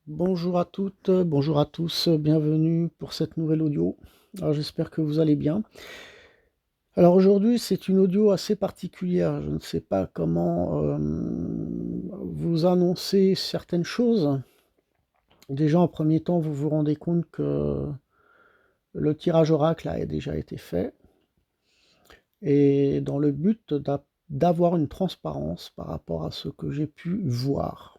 Bonjour à toutes, bonjour à tous, bienvenue pour cette nouvelle audio. Alors j'espère que vous allez bien. Alors aujourd'hui, c'est une audio assez particulière. Je ne sais pas comment vous annoncer certaines choses. Déjà, en premier temps, vous vous rendez compte que le tirage oracle a déjà été fait et dans le but d'avoir une transparence par rapport à ce que j'ai pu voir.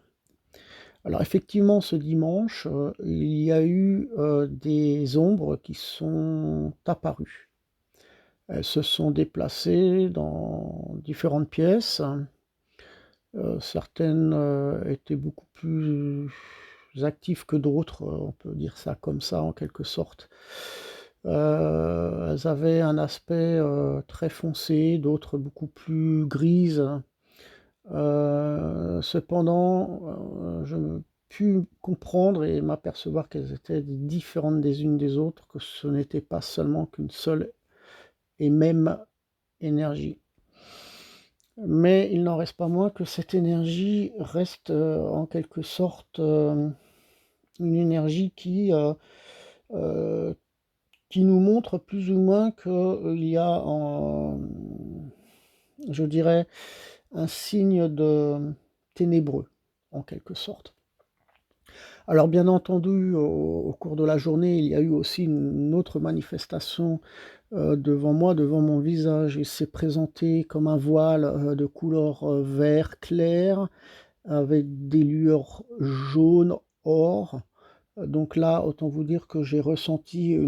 Alors effectivement, ce dimanche, il y a eu, des ombres qui sont apparues. Elles se sont déplacées dans différentes pièces. Certaines, étaient beaucoup plus actives que d'autres, on peut dire ça comme ça en quelque sorte. Elles avaient un aspect, très foncé, d'autres beaucoup plus grises. Cependant, je pu comprendre et m'apercevoir qu'elles étaient différentes des unes des autres, que ce n'était pas seulement qu'une seule et même énergie. Mais il n'en reste pas moins que cette énergie reste, en quelque sorte, une énergie heu, qui nous montre plus ou moins qu'il y a je dirais, un signe de ténébreux, en quelque sorte. Alors bien entendu, au cours de la journée, il y a eu aussi une autre manifestation, devant moi, devant mon visage. Il s'est présenté comme un voile, de couleur, vert clair, avec des lueurs jaunes, or. Donc là, autant vous dire que j'ai ressenti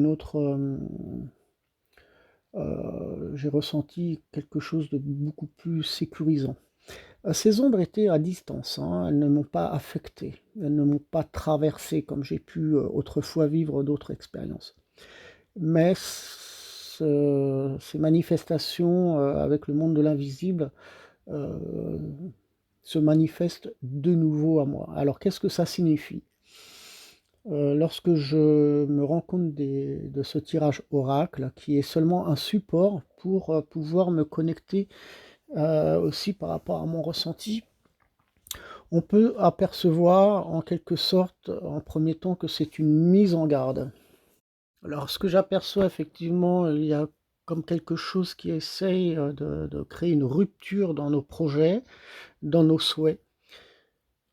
quelque chose de beaucoup plus sécurisant. Ces ombres étaient à distance, hein, elles ne m'ont pas affecté, elles ne m'ont pas traversé comme j'ai pu, autrefois vivre d'autres expériences. Mais ces manifestations, avec le monde de l'invisible, heu, se manifestent de nouveau à moi. Alors qu'est-ce que ça signifie? Lorsque je me rends compte de ce tirage oracle, qui est seulement un support pour, pouvoir me connecter, aussi par rapport à mon ressenti, on peut apercevoir en quelque sorte, en premier temps, que c'est une mise en garde. Alors ce que j'aperçois effectivement, il y a comme quelque chose qui essaye, de créer une rupture dans nos projets, dans nos souhaits.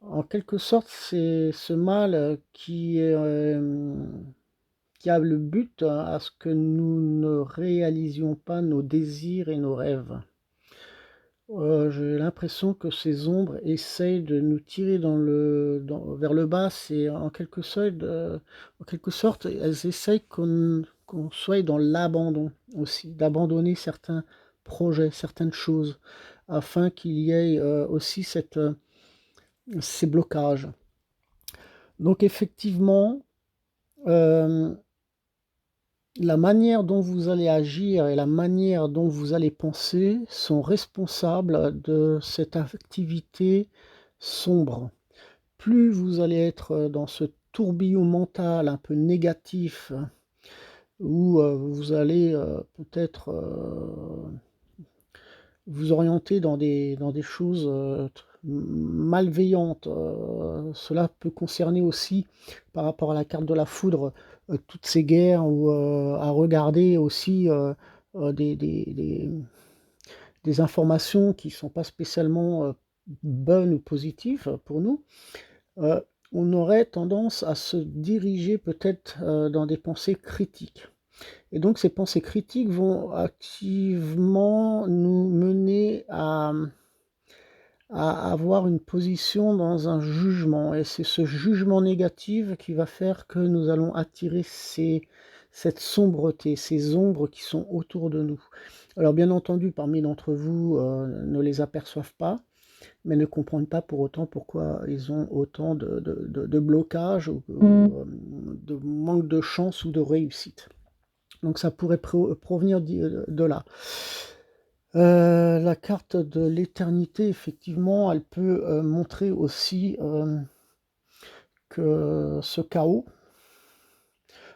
En quelque sorte, c'est ce mal, qui a le but à ce que nous ne réalisions pas nos désirs et nos rêves. J'ai l'impression que ces ombres essayent de nous tirer vers le bas. C'est en quelque sorte, elles essayent qu'on soit dans l'abandon aussi, d'abandonner certains projets, certaines choses, afin qu'il y ait, aussi ces blocages. Donc effectivement, hem la manière dont vous allez agir et la manière dont vous allez penser sont responsables de cette activité sombre. Plus vous allez être dans ce tourbillon mental un peu négatif où, vous allez, peut-être, vous orienter dans des choses, malveillantes. Cela peut concerner aussi, par rapport à la carte de la foudre, toutes ces guerres ou, à regarder aussi, des informations qui ne sont pas spécialement, bonnes ou positives pour nous. Heu, on aurait tendance à se diriger peut-être, dans des pensées critiques. Et donc ces pensées critiques vont activement nous mener à avoir une position dans un jugement, et c'est ce jugement négatif qui va faire que nous allons attirer cette sombreté, ces ombres qui sont autour de nous. Alors bien entendu, parmi d'entre vous, ne les aperçoivent pas, mais ne comprennent pas pour autant pourquoi ils ont autant de blocages ou de manque de chance ou de réussite. Donc ça pourrait provenir de là. La carte de l'éternité, effectivement, elle peut, montrer aussi, que ce chaos,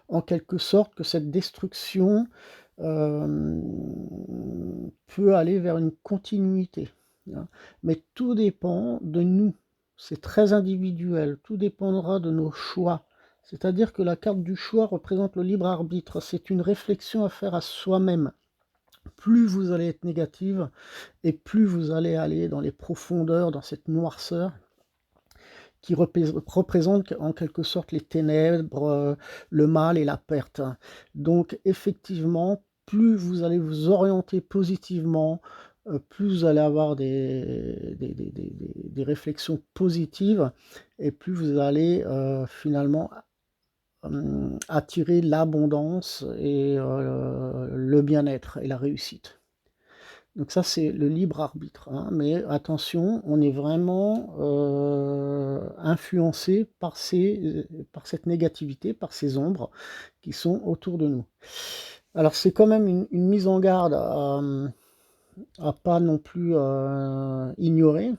en quelque sorte, que cette destruction, peut aller vers une continuité, hein. Mais tout dépend de nous. c'est très individuel, tout dépendra de nos choix. C'est-à-dire que la carte du choix représente le libre arbitre, c'est une réflexion à faire à soi-même. Plus vous allez être négative et plus vous allez aller dans les profondeurs, dans cette noirceur qui représente en quelque sorte les ténèbres, le mal et la perte. Donc effectivement, plus vous allez vous orienter positivement, plus vous allez avoir des réflexions positives et plus vous allez finalement attirer l'abondance et le bien-être et la réussite. Donc ça, c'est le libre arbitre, hein, mais attention, on est vraiment influencé par cette négativité, par ces ombres qui sont autour de nous. Alors c'est quand même une mise en garde à pas non plus ignorer.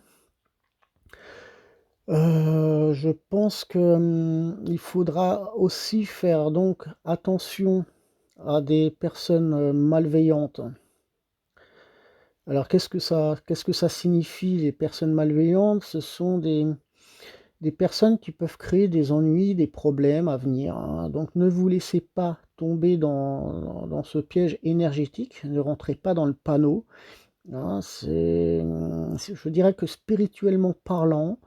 Je pense que il faudra aussi faire donc attention à des personnes malveillantes. Alors qu'est-ce que ça signifie, les personnes malveillantes? Ce sont des personnes qui peuvent créer des ennuis, des problèmes à venir, hein. Donc ne vous laissez pas tomber dans ce piège énergétique, ne rentrez pas dans le panneau, hein. Je dirais que spirituellement parlant,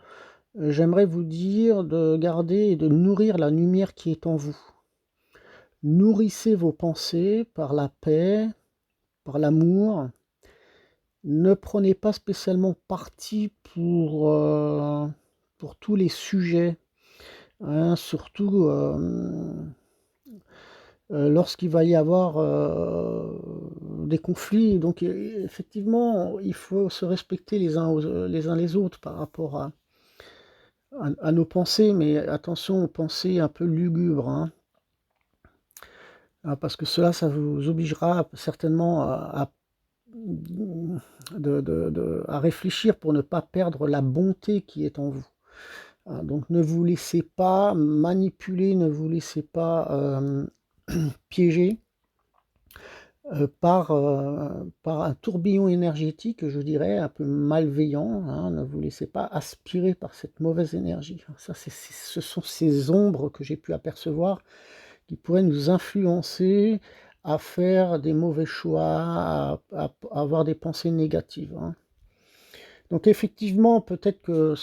j'aimerais vous dire de garder et de nourrir la lumière qui est en vous. Nourrissez vos pensées par la paix, par l'amour. Ne prenez pas spécialement parti pour tous les sujets, hein, surtout, lorsqu'il va y avoir, des conflits. Donc effectivement, il faut se respecter les uns les autres par rapport à nos pensées, mais attention aux pensées un peu lugubres, hein. Ah, parce que cela, ça vous obligera certainement à réfléchir pour ne pas perdre la bonté qui est en vous. Hein, donc ne vous laissez pas manipuler, ne vous laissez pas piéger par un tourbillon énergétique, je dirais, un peu malveillant, hein. Ne vous laissez pas aspirer par cette mauvaise énergie. Ça, ce sont ces ombres que j'ai pu apercevoir qui pourraient nous influencer à faire des mauvais choix, à avoir des pensées négatives, hein. Donc effectivement, peut-être que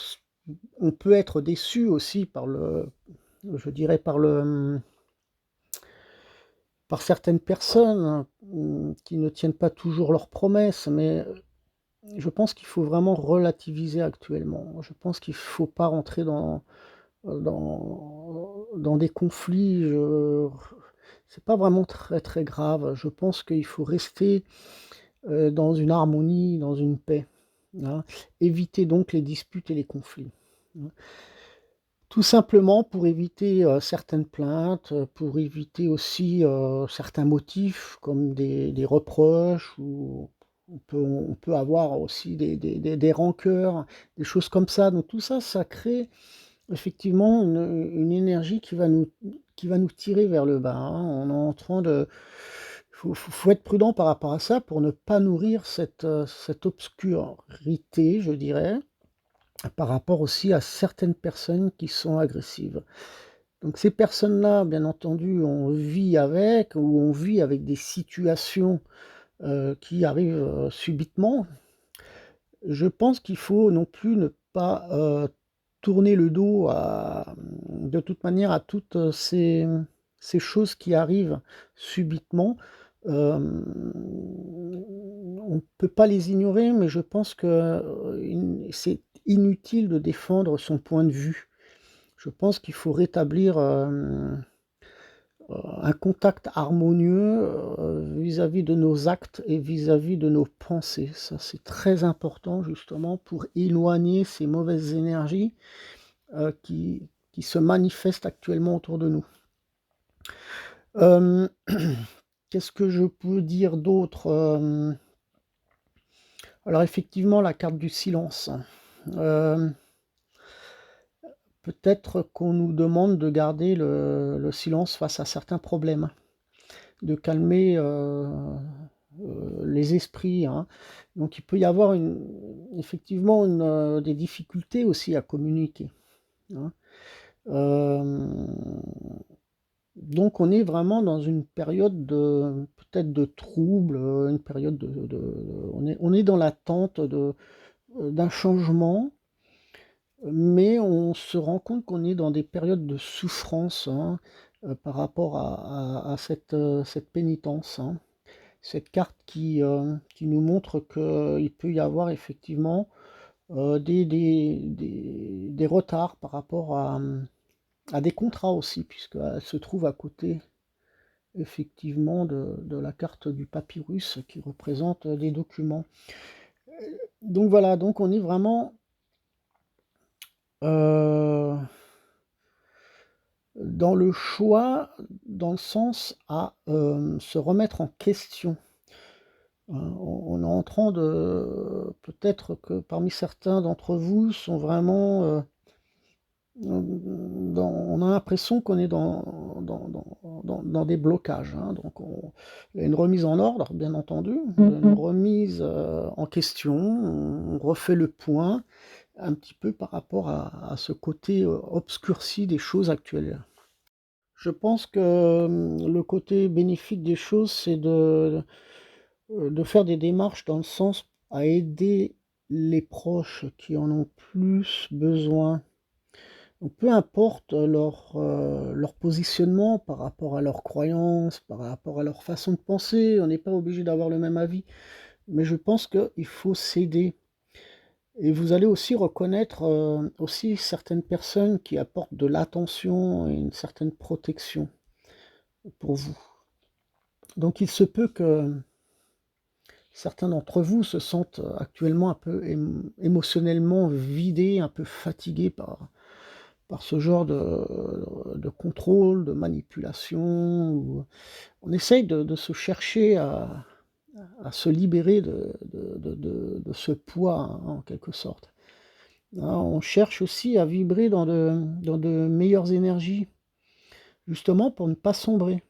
on peut être déçu aussi je dirais par certaines personnes qui ne tiennent pas toujours leurs promesses, mais je pense qu'il faut vraiment relativiser actuellement. Je pense qu'il ne faut pas rentrer dans des conflits. C'est pas vraiment très très grave. Je pense qu'il faut rester dans une harmonie, dans une paix, hein. Éviter donc les disputes et les conflits, hein. Tout simplement pour éviter certaines plaintes, pour éviter aussi certains motifs comme des reproches, ou on peut avoir aussi des rancœurs, des choses comme ça. Donc tout ça, ça crée effectivement une énergie qui va nous tirer vers le bas, hein. On est en train de faut être prudent par rapport à ça pour ne pas nourrir cette obscurité, je dirais, par rapport aussi à certaines personnes qui sont agressives. Donc ces personnes-là, bien entendu, on vit avec des situations, qui arrivent, subitement. Je pense qu'il faut non plus ne pas, tourner le dos de toute manière à toutes, ces choses qui arrivent subitement. On ne peut pas les ignorer, mais je pense que, c'est inutile de défendre son point de vue. Je pense qu'il faut rétablir, un contact harmonieux, vis-à-vis de nos actes et vis-à-vis de nos pensées. Ça, c'est très important justement pour éloigner ces mauvaises énergies, qui se manifestent actuellement autour de nous. Hem, qu'est-ce que je peux dire d'autre? Alors effectivement, la carte du silence. Hem, peut-être qu'on nous demande de garder le silence face à certains problèmes, de calmer, les esprits, hein. Donc il peut y avoir effectivement des difficultés aussi à communiquer, hein. Hem, donc on est vraiment dans une période peut-être de trouble, une période on est dans l'attente d'un changement, mais on se rend compte qu'on est dans des périodes de souffrance, hein, par rapport à cette pénitence, hein. Cette carte qui nous montre qu'il peut y avoir effectivement, des retards par rapport à des contrats aussi, puisqu'elle se trouve à côté effectivement de la carte du papyrus qui représente, des documents. Donc voilà, donc on est vraiment, heu, dans le choix, dans le sens à, se remettre en question. On est en train de peut-être que parmi certains d'entre vous sont vraiment, on a l'impression qu'on est dans des blocages, hein, donc il y a une remise en ordre, bien entendu, une remise, en question. On refait le point un petit peu par rapport à ce côté, obscurci des choses actuelles. Je pense que, le côté bénéfique des choses, c'est de faire des démarches dans le sens à aider les proches qui en ont plus besoin. Donc peu importe leur positionnement par rapport à leurs croyances, par rapport à leur façon de penser, on n'est pas obligé d'avoir le même avis, mais je pense qu'il faut s'aider et vous allez aussi reconnaître, aussi certaines personnes qui apportent de l'attention et une certaine protection pour vous. Donc il se peut que certains d'entre vous se sentent actuellement un peu émotionnellement vidés, un peu fatigués par ce genre de contrôle, de manipulation, on essaye de se chercher à se libérer de ce poids, hein, en quelque sorte. Hein, on cherche aussi à vibrer dans de meilleures énergies, justement pour ne pas sombrer.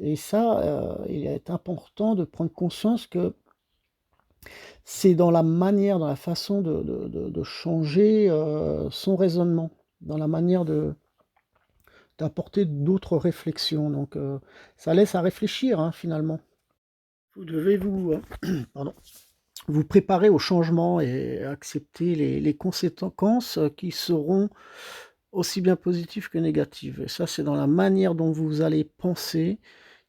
Et ça, il est important de prendre conscience que c'est dans la manière, dans la façon de changer, son raisonnement, dans la manière d'apporter d'autres réflexions, donc ça laisse à réfléchir, hein, finalement. Vous devez pardon, vous préparer au changement et accepter les conséquences, qui seront aussi bien positives que négatives et ça, c'est dans la manière dont vous allez penser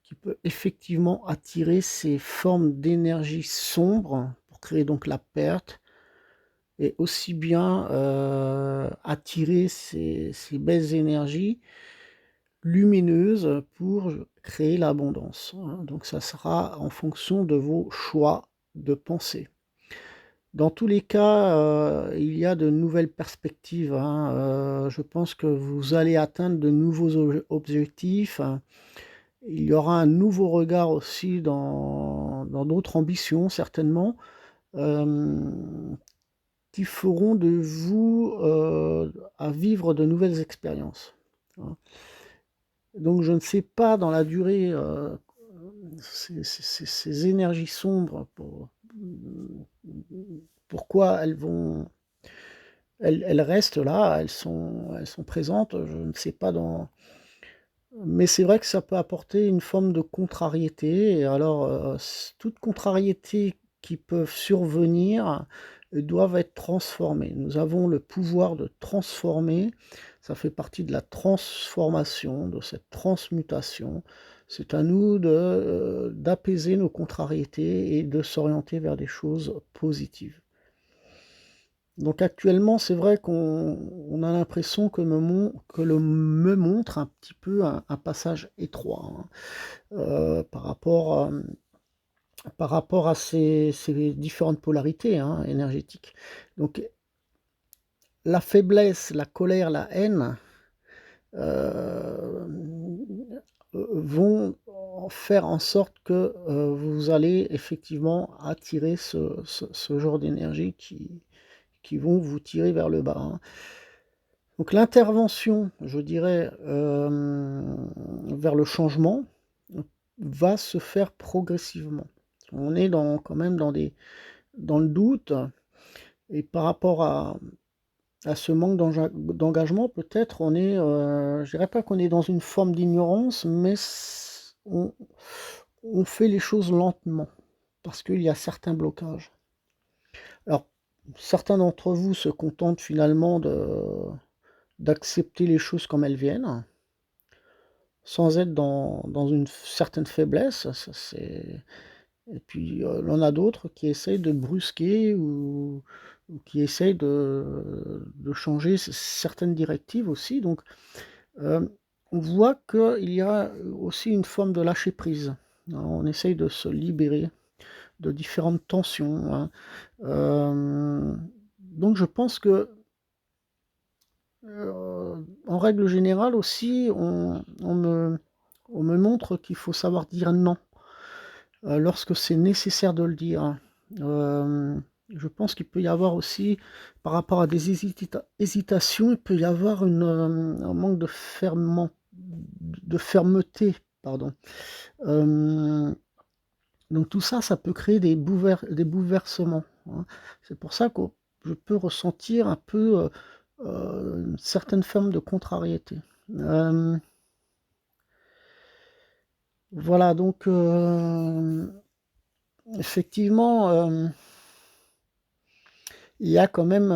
qui peut effectivement attirer ces formes d'énergie sombre pour créer donc la perte et aussi bien, attirer ces belles énergies lumineuses pour créer l'abondance, hein. Donc ça sera en fonction de vos choix de pensée. Dans tous les cas, il y a de nouvelles perspectives, hein, je pense que vous allez atteindre de nouveaux objectifs, hein. Il y aura un nouveau regard aussi dans d'autres ambitions certainement, hem, qui feront de vous, à vivre de nouvelles expériences, hein. Donc je ne sais pas dans la durée, ces énergies sombres pourquoi elles restent là, elles sont présentes, je ne sais pas mais c'est vrai que ça peut apporter une forme de contrariété et alors, toute contrariété qui peuvent survenir, doivent être transformées. Nous avons le pouvoir de transformer, ça fait partie de la transformation, de cette transmutation. C'est à nous d'apaiser nos contrariétés et de s'orienter vers des choses positives. Donc actuellement, c'est vrai qu'on a l'impression me montre un petit peu un passage étroit, hein, par rapport à ces différentes polarités, hein, énergétiques. Donc la faiblesse, la colère, la haine, vont en faire en sorte que, vous allez effectivement attirer ce genre d'énergie qui vont vous tirer vers le bas, hein. Donc l'intervention, je dirais, vers le changement, va se faire progressivement. On est quand même dans le doute et par rapport à ce manque d'engagement, peut-être on est, je dirais pas qu'on est dans une forme d'ignorance, mais on fait les choses lentement parce qu'il y a certains blocages. Alors, certains d'entre vous se contentent finalement d'accepter les choses comme elles viennent, sans être dans une certaine faiblesse, ça c'est et puis, il y en a d'autres qui essayent de brusquer ou qui essayent de changer certaines directives aussi donc, hem, on voit qu'il y a aussi une forme de lâcher prise. On essaye de se libérer de différentes tensions, hein. Donc je pense que, en règle générale aussi, on me montre qu'il faut savoir dire non, lorsque c'est nécessaire de le dire. Je pense qu'il peut y avoir aussi, par rapport à des hésitations, il peut y avoir un manque de fermeté, pardon. Hem, donc tout ça, ça peut créer des bouleversements, hein. C'est pour ça que je peux ressentir un peu, une certaine forme de contrariété. Hem, voilà donc, effectivement, il y a quand même,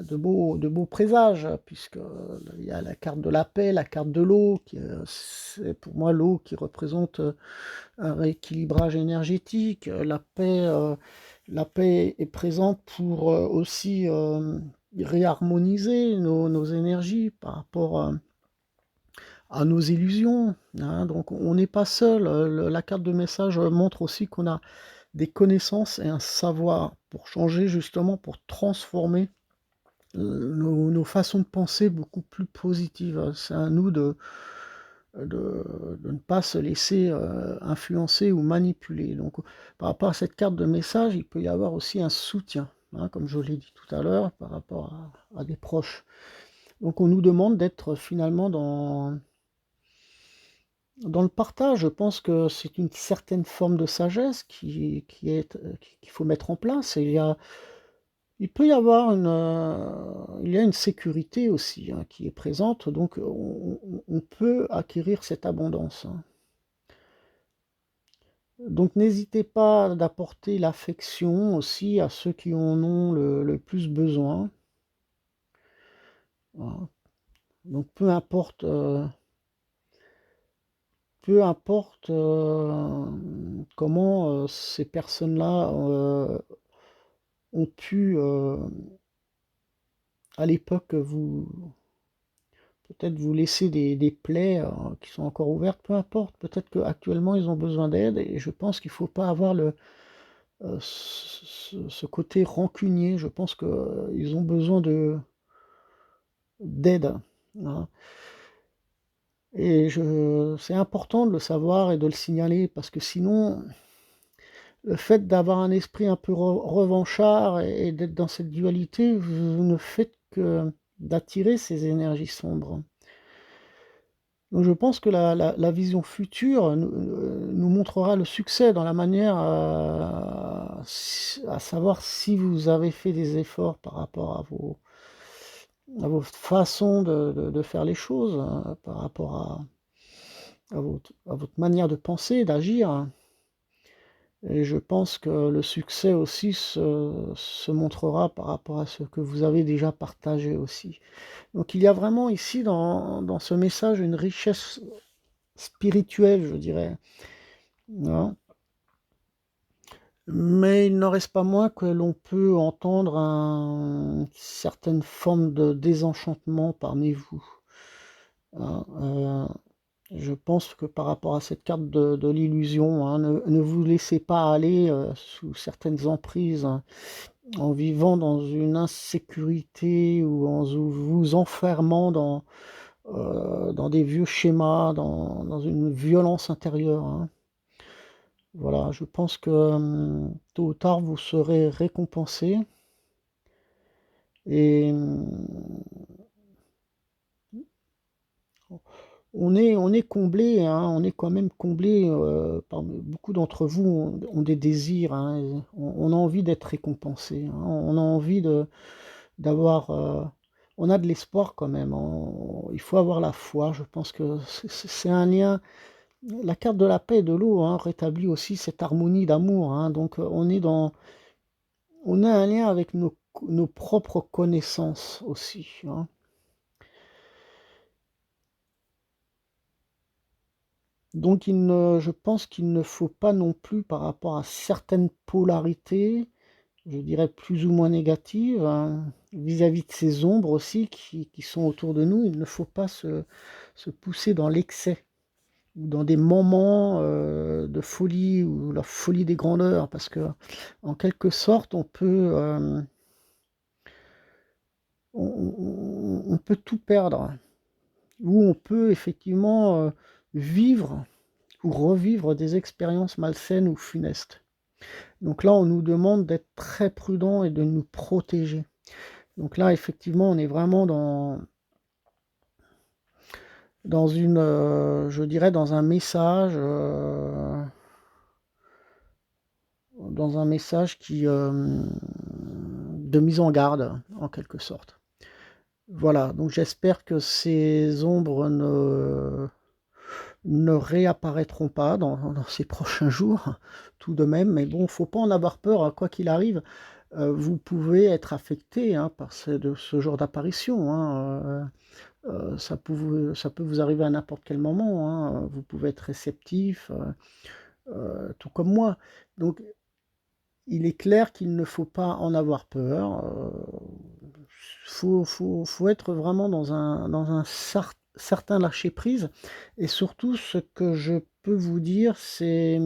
de beaux présages puisque, il y a la carte de la paix, la carte de l'eau qui, c'est pour moi l'eau qui représente, un rééquilibrage énergétique. La paix est présente pour, aussi, réharmoniser nos énergies par rapport, à nos illusions, hein. Donc on n'est pas seul, la carte de message, montre aussi qu'on a des connaissances et un savoir pour changer justement, pour transformer, nos façons de penser beaucoup plus positives. C'est à nous de ne pas se laisser, influencer ou manipuler. Donc par rapport à cette carte de message, il peut y avoir aussi un soutien, hein, comme je l'ai dit tout à l'heure, par rapport à des proches. Donc on nous demande d'être finalement dans le partage. Je pense que c'est une certaine forme de sagesse qu'il faut mettre en place et il peut y avoir il y a une sécurité aussi, hein, qui est présente, donc on peut acquérir cette abondance, hein. Donc n'hésitez pas d'apporter l'affection aussi à ceux qui en ont le plus besoin, voilà. Donc comment, ces personnes-là, ont pu, à l'époque, peut-être vous laisser des plaies, qui sont encore ouvertes, peu importe. Peut-être qu'actuellement ils ont besoin d'aide et je pense qu'il faut pas avoir ce côté rancunier. Je pense qu'ils ont besoin d'aide, hein. Et c'est important de le savoir et de le signaler parce que sinon, le fait d'avoir un esprit un peu revanchard et d'être dans cette dualité, vous ne faites que d'attirer ces énergies sombres. Donc je pense que la vision future nous montrera le succès dans la manière, à savoir si vous avez fait des efforts par rapport à vos façons de faire les choses, hein, par rapport à votre manière de penser, d'agir. Et je pense que le succès aussi se montrera par rapport à ce que vous avez déjà partagé aussi. Donc il y a vraiment ici dans ce message une richesse spirituelle, je dirais, hein. Mais il n'en reste pas moins que l'on peut entendre une certaine forme de désenchantement parmi vous, hein. Je pense que par rapport à cette carte de l'illusion, hein, ne vous laissez pas aller, sous certaines emprises, hein, en vivant dans une insécurité ou en vous enfermant dans des vieux schémas, dans une violence intérieure, hein. Voilà, je pense que, tôt ou tard, vous serez récompensés et on est comblé, hein, on est quand même comblé, beaucoup d'entre vous ont des désirs, hein, et on a envie d'être récompensé, hein, on a envie d'avoir, on a de l'espoir quand même, il faut avoir la foi. Je pense que c'est un lien. La carte de la paix et de l'eau, hein, rétablit aussi cette harmonie d'amour, hein, donc on a un lien avec nos propres connaissances aussi, hein. Donc je pense qu'il ne faut pas non plus, par rapport à certaines polarités, je dirais plus ou moins négatives, hein, vis-à-vis de ces ombres aussi qui sont autour de nous, il ne faut pas se pousser dans l'excès ou dans des moments, de folie ou la folie des grandeurs, parce que en quelque sorte on peut tout perdre, ou on peut effectivement, vivre ou revivre des expériences malsaines ou funestes. Donc là, on nous demande d'être très prudents et de nous protéger. Donc là, effectivement, on est vraiment dans une, je dirais dans un message qui, de mise en garde, en quelque sorte. Voilà, donc j'espère que ces ombres ne réapparaîtront pas dans ces prochains jours, tout de même. Mais bon, faut pas en avoir peur, hein, quoi qu'il arrive. Vous pouvez être affecté, hein, par ce genre d'apparition, hein, ça peut vous arriver à n'importe quel moment, hein, vous pouvez être réceptif, tout comme moi. Donc il est clair qu'il ne faut pas en avoir peur, faut être vraiment dans un certain lâcher prise, et surtout ce que je peux vous dire, c'est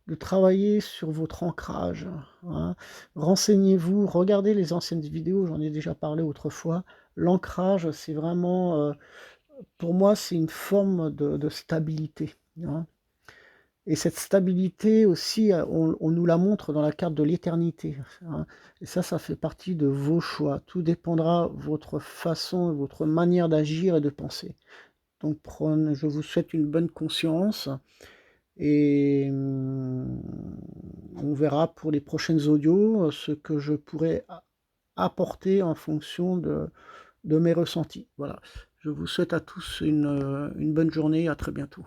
de travailler sur votre ancrage, hein. Renseignez-vous, regardez les anciennes vidéos, j'en ai déjà parlé autrefois. L'ancrage, c'est vraiment, pour moi, c'est une forme de stabilité, hein, et cette stabilité aussi, on nous la montre dans la carte de l'éternité, hein, et ça fait partie de vos choix. Tout dépendra votre façon, votre manière d'agir et de penser. Donc je vous souhaite une bonne conscience, et on verra pour les prochaines audios, ce que je pourrais apporter en fonction de mes ressentis. Voilà. Je vous souhaite à tous une bonne journée, à très bientôt.